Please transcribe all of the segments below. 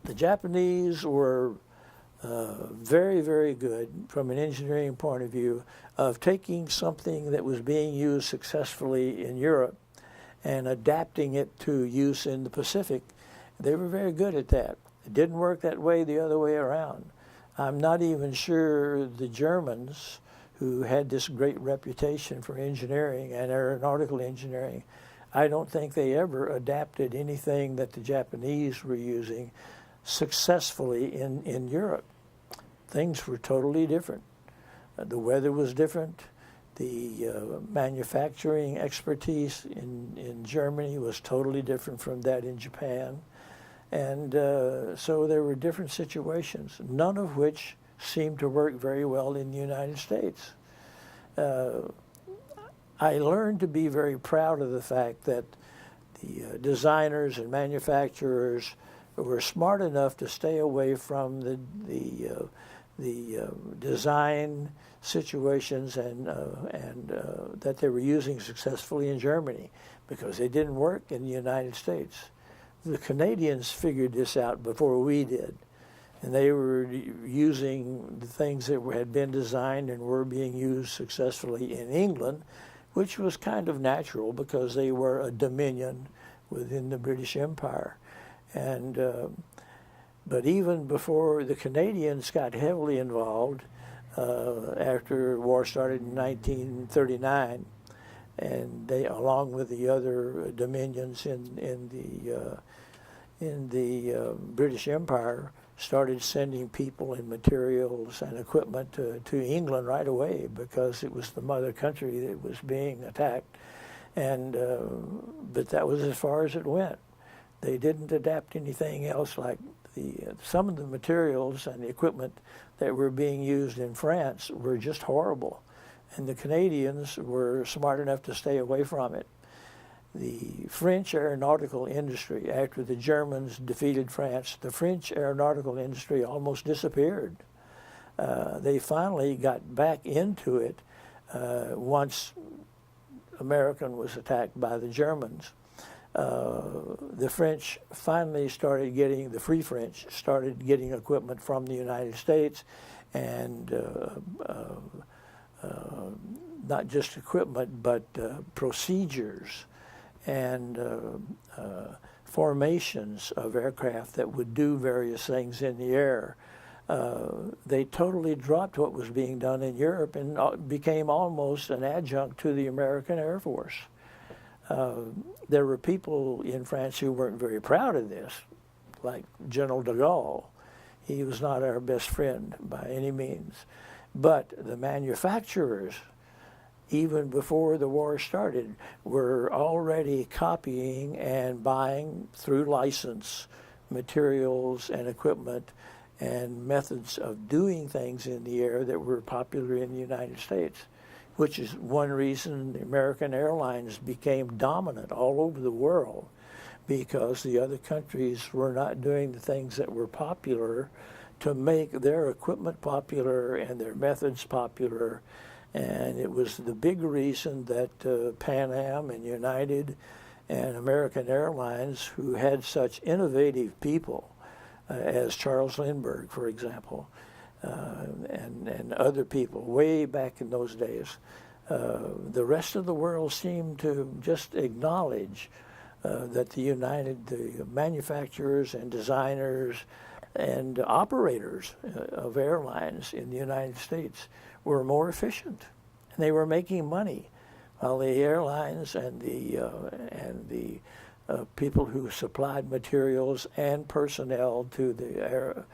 the Japanese were very, very good from an engineering point of view of taking something that was being used successfully in Europe and adapting it to use in the Pacific. They were very good at that. It didn't work that way the other way around. I'm not even sure the Germans, who had this great reputation for engineering and aeronautical engineering, I don't think they ever adapted anything that the Japanese were using successfully in Europe. Things were totally different. The weather was different. The manufacturing expertise in Germany was totally different from that in Japan. And so there were different situations, none of which seemed to work very well in the United States. I learned to be very proud of the fact that the designers and manufacturers were smart enough to stay away from the design situations and that they were using successfully in Germany, because they didn't work in the United States. The Canadians figured this out before we did, and they were using the things that had been designed and were being used successfully in England, which was kind of natural because they were a dominion within the British Empire. And but even before the Canadians got heavily involved, after the war started in 1939, and they, along with the other dominions in the British Empire, started sending people and materials and equipment to England right away, because it was the mother country that was being attacked. And but that was as far as it went. They didn't adapt anything else. Like some of the materials and the equipment that were being used in France were just horrible, and the Canadians were smart enough to stay away from it. The French aeronautical industry, after the Germans defeated France, the French aeronautical industry almost disappeared. They finally got back into it once America was attacked by the Germans. The French finally started getting, the Free French started getting equipment from the United States, and not just equipment, but procedures and formations of aircraft that would do various things in the air. They totally dropped what was being done in Europe and became almost an adjunct to the American Air Force. There were people in France who weren't very proud of this, like General de Gaulle. He was not our best friend by any means. But the manufacturers, even before the war started, were already copying and buying through license materials and equipment and methods of doing things in the air that were popular in the United States, which is one reason the American Airlines became dominant all over the world, because the other countries were not doing the things that were popular to make their equipment popular and their methods popular. And it was the big reason that Pan Am and United and American Airlines, who had such innovative people, as Charles Lindbergh, for example, and other people way back in those days, the rest of the world seemed to just acknowledge that the manufacturers and designers and operators of airlines in the United States were more efficient, and they were making money, while the airlines and the people who supplied materials and personnel to the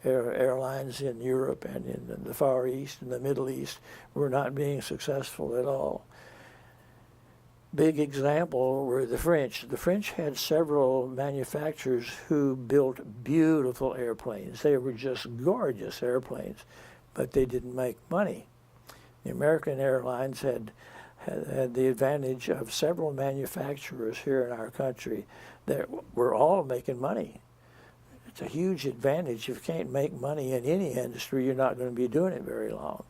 airlines in Europe and in the Far East and the Middle East were not being successful at all. Big example were the French. The French had several manufacturers who built beautiful airplanes. They were just gorgeous airplanes, but they didn't make money. The American Airlines had the advantage of several manufacturers here in our country that were all making money. It's a huge advantage. If you can't make money in any industry, you're not going to be doing it very long.